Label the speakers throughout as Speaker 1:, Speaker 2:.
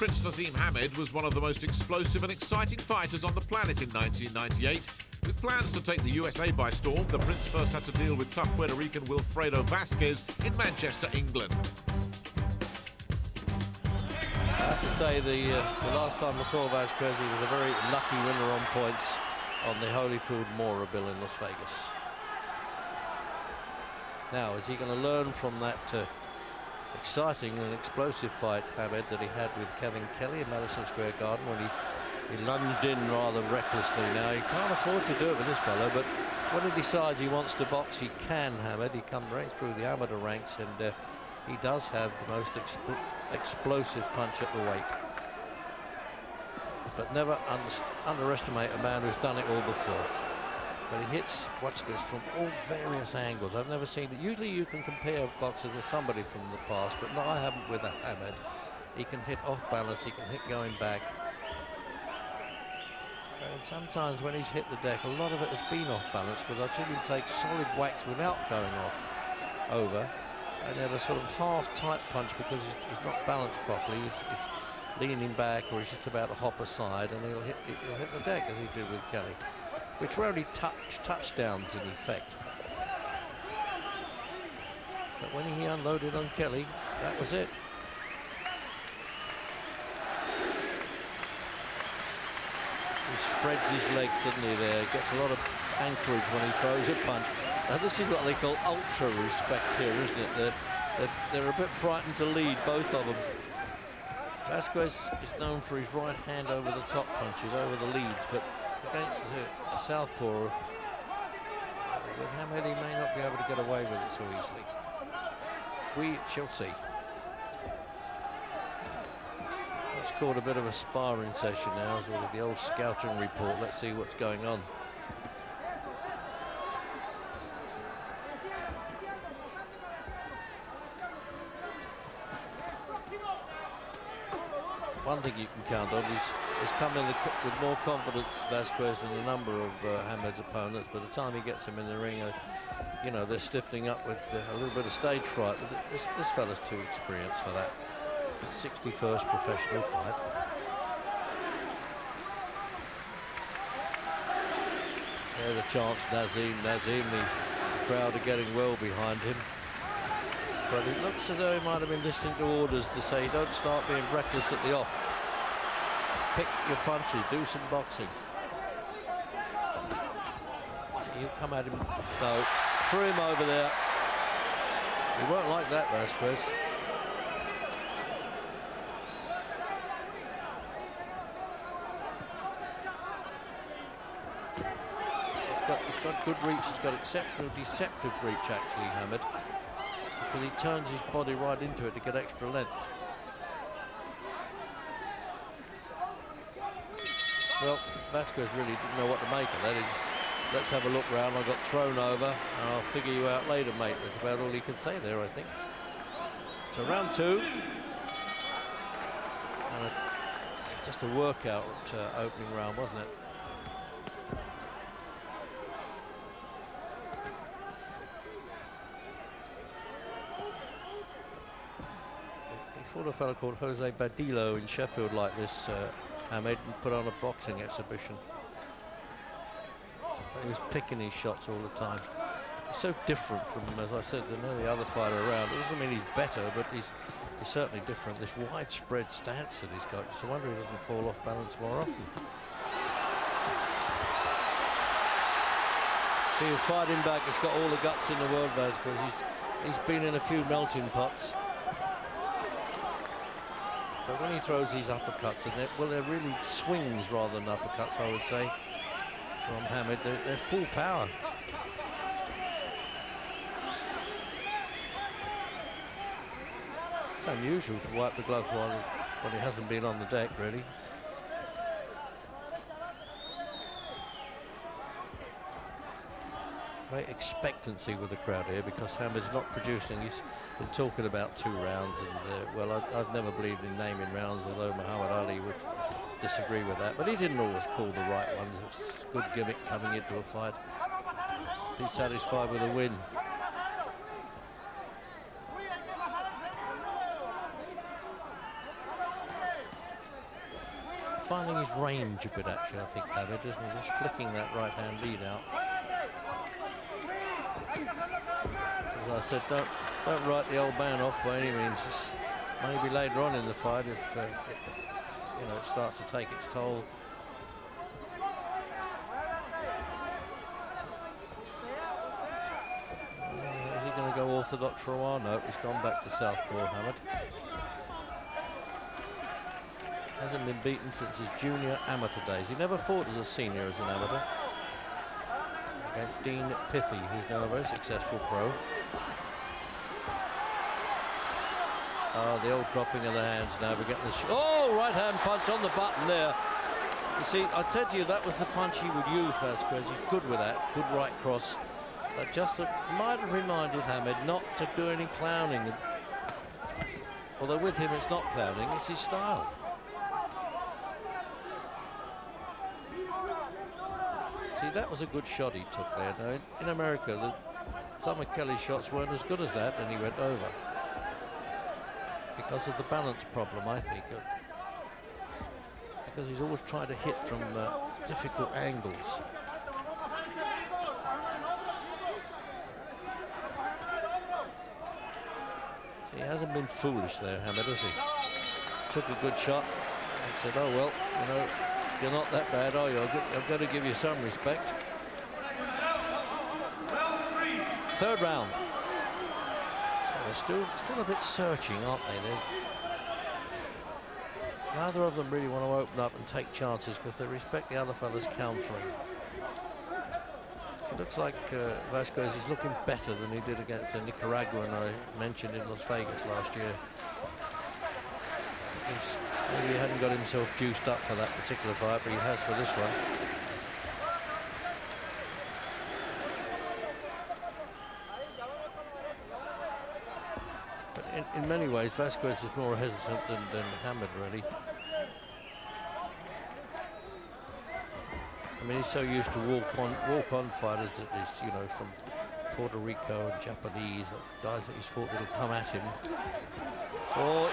Speaker 1: Prince Naseem Hamed was one of the most explosive and exciting fighters on the planet in 1998. With plans to take the USA by storm, the Prince first had to deal with tough Puerto Rican Wilfredo Vasquez in Manchester, England.
Speaker 2: I have to say, the last time I saw Vasquez, he was a very lucky winner on points on the Holyfield Bill in Las Vegas. Now, is he going to learn from that exciting and explosive fight, Hamed, that he had with Kevin Kelly in Madison Square Garden when he lunged in rather recklessly? Now, he can't afford to do it with this fellow, but when he decides he wants to box, he can, Hamed. He comes right through the amateur ranks, and he does have the most explosive punch at the weight. But never underestimate a man who's done it all before. But he hits, watch this, from all various angles. I've never seen it. Usually you can compare boxers with somebody from the past, but no, I haven't with a Hamed. He can hit off balance, he can hit going back. And sometimes when he's hit the deck, a lot of it has been off balance, because I've seen him take solid whacks without going off over. And then a sort of half-tight punch because he's not balanced properly. He's leaning back, or he's just about to hop aside, and he'll hit the deck as he did with Kelly, which were only touchdowns in effect. But when he unloaded on Kelly, that was it. He spreads his legs, doesn't he, there? Gets a lot of anchorage when he throws a punch. Now, this is what they call ultra respect here, isn't it? They're a bit frightened to lead, both of them. Vasquez is known for his right hand over the top punches, over the leads, but against a southpaw, with Hamed, he may not be able to get away with it so easily. We shall see. It's called a bit of a sparring session now, sort of the old scouting report. Let's see what's going on. One thing you can count on is coming with more confidence, Vasquez, than a number of Hamed's opponents. By the time he gets him in the ring, you know, they're stiffening up with a little bit of stage fright. But this fella's too experienced for that. 61st professional fight. There's a chance, Naseem. The crowd are getting well behind him. But it looks as though he might have been listening to orders to say, don't start being reckless at the off. Pick your punches, do some boxing. You come at him, no, threw him over there. He won't like that, Vasquez. He's got good reach, he's got exceptional deceptive reach, actually, Hamed. Because he turns his body right into it to get extra length. Well, Vasquez really didn't know what to make of that. He just, let's have a look round. I got thrown over, and I'll figure you out later, mate. That's about all he could say there, I think. So round two. And just a workout opening round, wasn't it? Fought a fellow called Jose Badillo in Sheffield like this, Hamed, and put on a boxing exhibition. He was picking his shots all the time. He's so different from, as I said, than any other fighter around. It doesn't mean he's better, but he's certainly different. This widespread stance that he's got. It's a wonder he doesn't fall off balance more often. See, he's fighting back. He's got all the guts in the world, Vasquez. He's been in a few melting pots. But when he throws these uppercuts, and they're really swings rather than uppercuts, I would say, from Hamed, they're full power. It's unusual to wipe the glove when he hasn't been on the deck, really. Great expectancy with the crowd here, because Hamed's not producing. He's been talking about 2 rounds, and well, I've never believed in naming rounds, although Muhammad Ali would disagree with that. But he didn't always call the right ones. It's a good gimmick coming into a fight. He's satisfied with a win. finding his range a bit, actually, I think, Hamid, isn't he? Just flicking that right-hand lead out. As I said, don't write the old man off by any means. Just maybe later on in the fight, if you know, it starts to take its toll. Is he going to go orthodox for a while? No, he's gone back to southpaw, Hamid. Hasn't been beaten since his junior amateur days. He never fought as a senior as an amateur. Against Dean Pithy, who's now a very successful pro. Oh, the old dropping of the hands now. We're getting the right hand punch on the button there. You see, I said to you that was the punch he would use, Vasquez. He's good with that, good right cross. But just might have reminded Hamid not to do any clowning. Although with him it's not clowning, it's his style. See, that was a good shot he took there. Now, in America, some of Kelly's shots weren't as good as that, and he went over. Because of the balance problem, I think. Because he's always trying to hit from difficult angles. He hasn't been foolish there, Hamid, has he? Took a good shot and said, oh, well, you know, you're not that bad, are you? I've got to give you some respect. Third round. So they're still a bit searching, aren't they? Neither of them really want to open up and take chances because they respect the other fella's countering. It looks like Vasquez is looking better than he did against the Nicaraguan I mentioned in Las Vegas last year. Maybe he hadn't got himself juiced up for that particular fight, but he has for this one. But in many ways, Vasquez is more hesitant than Hamid, really. I mean, he's so used to walk-on fighters that is, you know, from Puerto Rico and Japanese, guys that he's fought that will come at him. Oh,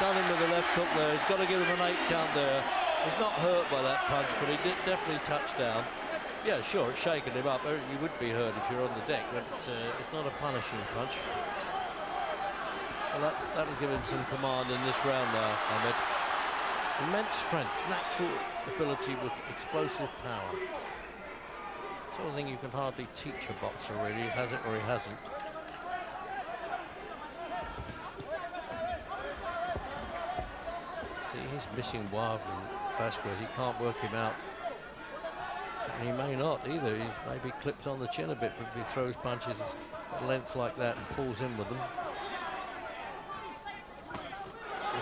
Speaker 2: done him with the left hook there. He's got to give him an 8 count there. He's not hurt by that punch, but he did definitely touch down. Yeah, sure, it's shaken him up. You would be hurt if you're on the deck, but it's not a punishing punch. Well, that'll give him some command in this round now, Ahmed. Immense strength, natural ability with explosive power. Sort of thing you can hardly teach a boxer, really. He has it or he hasn't. See, he's missing wildly, Vasquez. He can't work him out. And he may not either. He maybe clips on the chin a bit if he throws punches at lengths like that and falls in with them.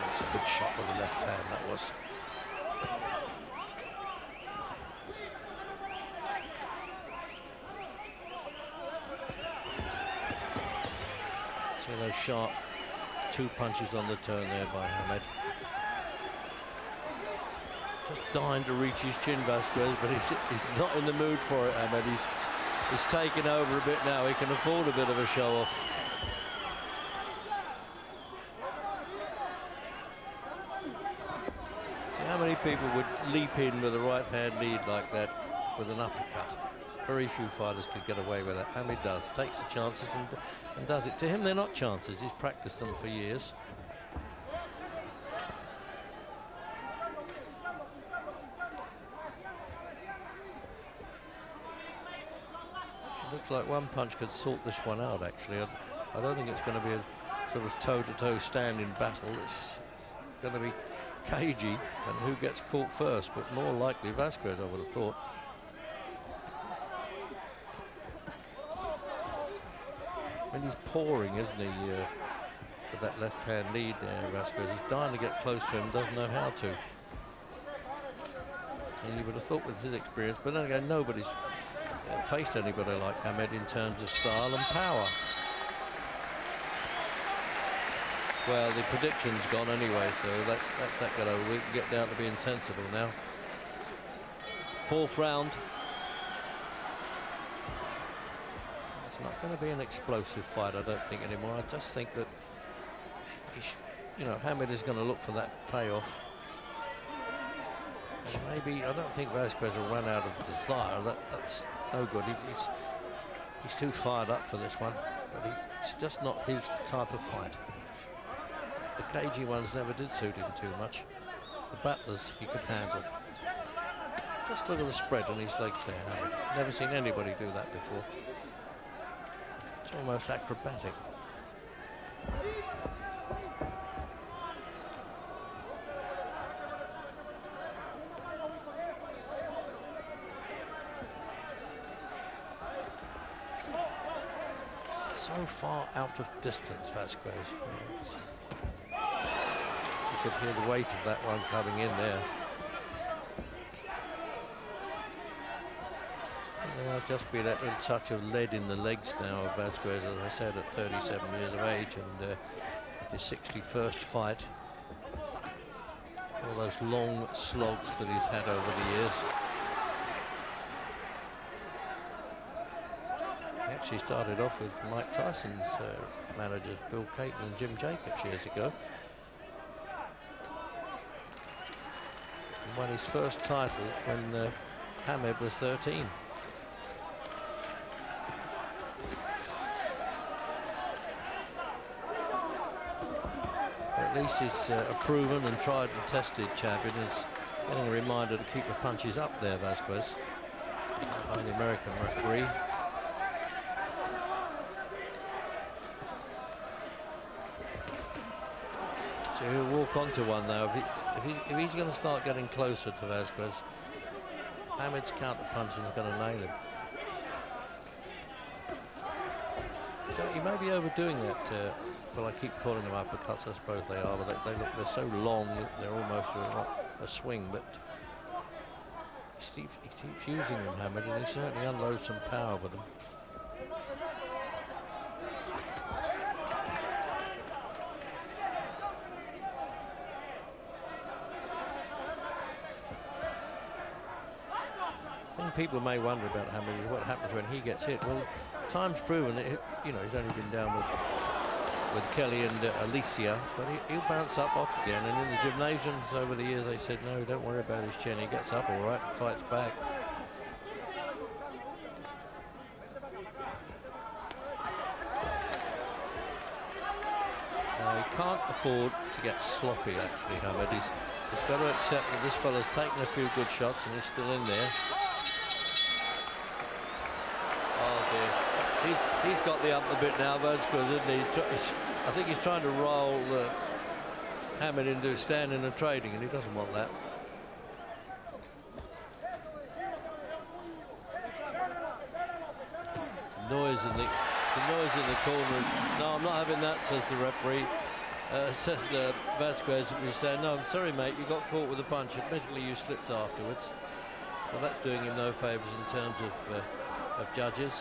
Speaker 2: It's a good shot with the left hand, that was. See those sharp 2 punches on the turn there by Hamid. Just dying to reach his chin, Vasquez, but he's not in the mood for it, Hamid. He's taking over a bit now. He can afford a bit of a show-off. How many people would leap in with a right-hand lead like that with an uppercut? Very few fighters could get away with that. Hamid does, takes the chances and does it. To him, they're not chances. He's practiced them for years. It looks like one punch could sort this one out, actually. I don't think it's going to be a sort of toe-to-toe standing battle. It's going to be cagey, and who gets caught first, but more likely Vasquez, I would have thought. And he's pouring, isn't he, with that left-hand lead there, Vasquez. He's dying to get close to him, doesn't know how to. And you would have thought with his experience, but then again, nobody's faced anybody like Hamid in terms of style and power. Well, the prediction's gone anyway, so that's that got over. We can get down to being sensible now. 4th round. It's not going to be an explosive fight, I don't think, anymore. I just think that, you know, Hamid is going to look for that payoff. Maybe, I don't think Vasquez will run out of desire. That's no good. He's too fired up for this one, but it's just not his type of fight. The cagey ones never did suit him too much. The battlers he could handle. Just look at the spread on his legs there. I've never seen anybody do that before. It's almost acrobatic. So far out of distance, Vasquez. You could hear the weight of that one coming in there. There might just be that little touch of lead in the legs now of Vasquez, as I said, at 37 years of age and his 61st fight. All those long slogs that he's had over the years. He actually started off with Mike Tyson's managers, Bill Caton and Jim Jacobs, years ago. And won his first title when Hamed was 13. At least he's a proven and tried and tested champion. Is getting a reminder to keep the punches up there, Vasquez, by the American referee. So he'll walk onto one now. If he's going to start getting closer to Vasquez, Hamed's counter punching is going to nail him. So he may be overdoing that. Well, I keep calling them uppercuts, I suppose they are, but they're so long, they're almost a swing, but he keeps using them, Hamed, and he certainly unloads some power with them. The thing people may wonder about Hamed is what happens when he gets hit. Well, time's proven it, you know, he's only been down with Kelly and Alicia, but he'll bounce up off again. And in the gymnasiums over the years, they said, no, don't worry about his chin. He gets up all right and fights back. He can't afford to get sloppy, actually, Hamed. He's got to accept that this fella's taken a few good shots and he's still in there. He's got the up a bit now, Vasquez, isn't he? I think he's trying to roll Hamed into standing and trading, and he doesn't want that. The noise in the corner. No, I'm not having that, says the referee. Says Vasquez, who's saying, no, I'm sorry, mate, you got caught with a punch. Admittedly, you slipped afterwards. Well, that's doing him no favours in terms of judges.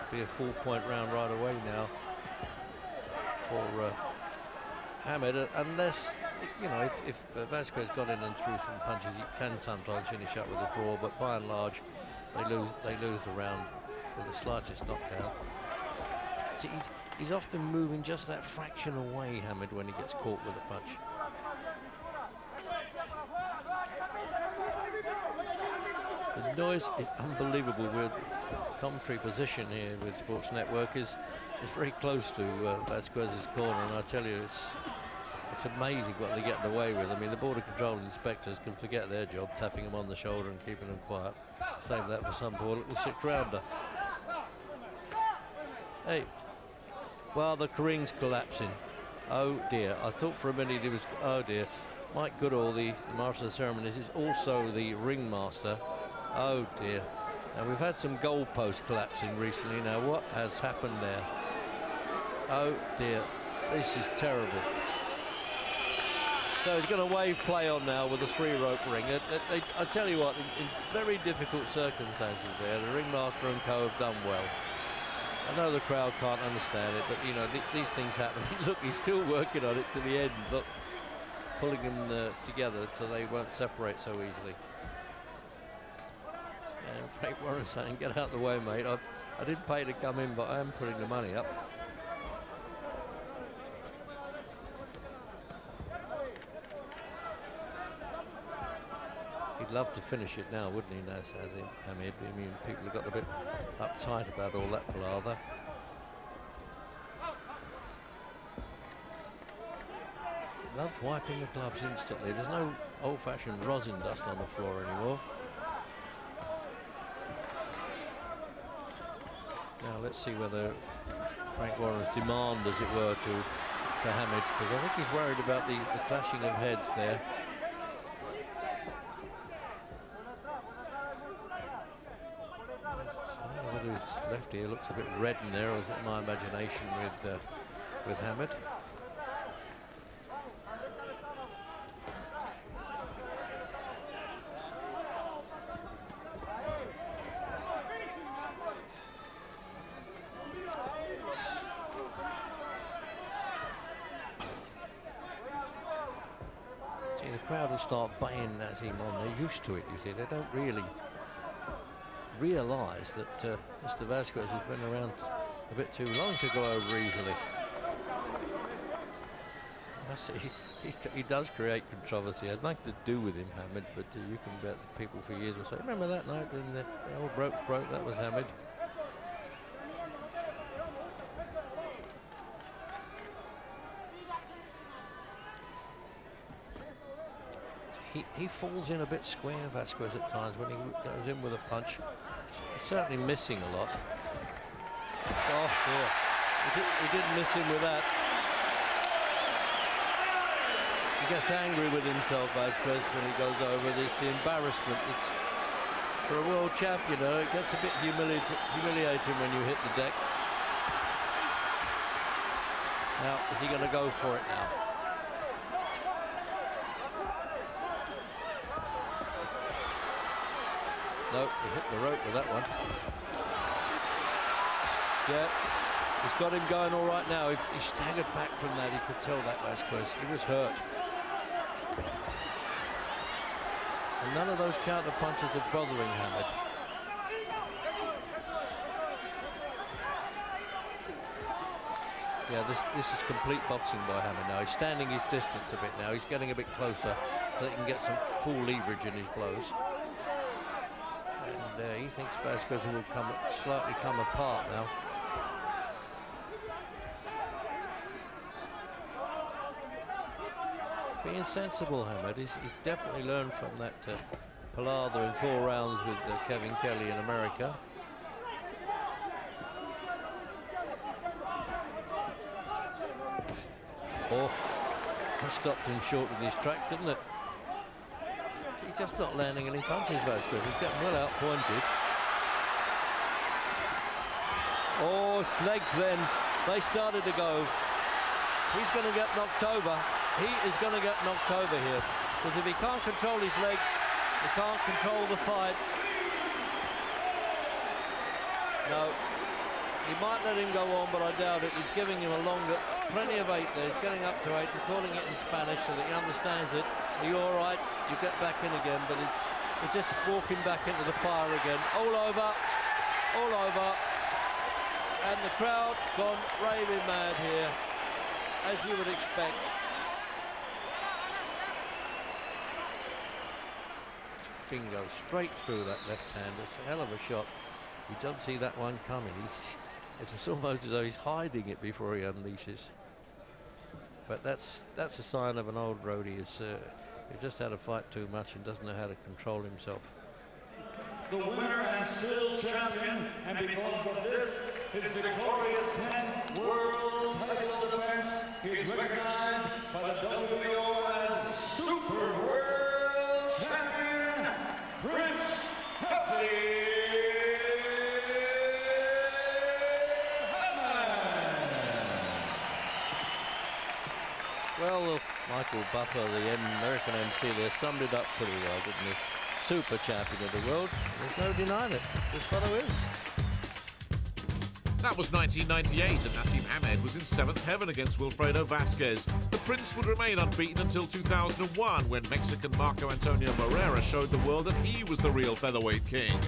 Speaker 2: Be a 4-point round right away now for Hamed, unless, you know, if Vasquez got in and threw some punches, he can sometimes finish up with a draw, but by and large they lose the round with the slightest knockdown. See, he's often moving just that fraction away, Hamed, when he gets caught with a punch. The noise is unbelievable. With commentary position here with Sports Network is very close to Vasquez's corner, and I tell you, it's amazing what they're getting away with. I mean, the border control inspectors can forget their job, tapping them on the shoulder and keeping them quiet. Save that for some poor little 6-rounder. Hey, well, the ring's collapsing. Oh dear, I thought for a minute he was, oh dear. Mike Goodall, the master of the ceremonies, is also the ringmaster. Oh dear. Now we've had some goalposts collapsing recently. Now what has happened there? Oh dear, this is terrible. So he's going to wave play on now with a 3-rope ring. I tell you what, in very difficult circumstances there, the ringmaster and co have done well. I know the crowd can't understand it, but you know, these things happen. Look, he's still working on it to the end, but pulling them together so they won't separate so easily. And Frank Warren saying, get out of the way, mate. I didn't pay to come in, but I am putting the money up. love to finish it now, wouldn't he, Naseem? I mean, people have got a bit uptight about all that palaver. Love wiping the gloves instantly. There's no old-fashioned rosin dust on the floor anymore. Now let's see whether Frank Warren's demand, as it were, to Hamid, because I think he's worried about the clashing of heads there. Whether his left ear looks a bit red in there, or is that my imagination with Hamid? The crowd will start baying Naseem on. They're used to it, you see. They don't really realise that Mr. Vasquez has been around a bit too long to go over easily. I see, he does create controversy. I'd like to do with him, Hamid, but you can bet that people for years will say, remember that night when the old rope broke? That was Hamid. He falls in a bit square, Vasquez, at times when he goes in with a punch. He's certainly missing a lot. Oh, dear. He didn't miss him with that. He gets angry with himself, Vasquez, when he goes over this. The embarrassment. It's for a world champion, it gets a bit humiliating when you hit the deck. Now, is he going to go for it now? No, he hit the rope with that one. Yeah, he's got him going all right now. He staggered back from that. He could tell that, Vasquez. He was hurt. And none of those counter punches are bothering Hamid. Yeah, this is complete boxing by Hamid now. He's standing his distance a bit now. He's getting a bit closer so he can get some full leverage in his blows. And he thinks Vasquez will slightly come apart now. Being sensible, Hamid. He's definitely learned from that palaver in 4 rounds with Kevin Kelly in America. Oh, that stopped him short in his tracks, didn't it? He's just not landing any punches, Vasquez. He's getting well out-pointed. Oh, it's legs then. They started to go. He's going to get knocked over. He is going to get knocked over here. Because if he can't control his legs, he can't control the fight. No. He might let him go on, but I doubt it. He's giving him a longer, plenty of 8 there. He's getting up to 8 and calling it in Spanish so that he understands it. Are you all right? You get back in again, but it's just walking back into the fire again. All over, all over. And the crowd gone raving mad here, as you would expect. Bingo, straight through that left hand. It's a hell of a shot. You don't see that one coming. It's almost as though he's hiding it before he unleashes. But that's a sign of an old roadie. He just had to fight too much and doesn't know how to control himself.
Speaker 3: The winner and still champion, and because of this, his victorious 10th world title defense, he is recognized by the WBO as Super World Champion, Prince Naseem.
Speaker 2: Well, Michael Buffer, the American MC there, summed it up pretty well, didn't he? Super champion of the world. There's no denying it. This fellow is.
Speaker 1: That was 1998, and Naseem Hamed was in 7th heaven against Wilfredo Vasquez. The Prince would remain unbeaten until 2001, when Mexican Marco Antonio Moreira showed the world that he was the real featherweight king.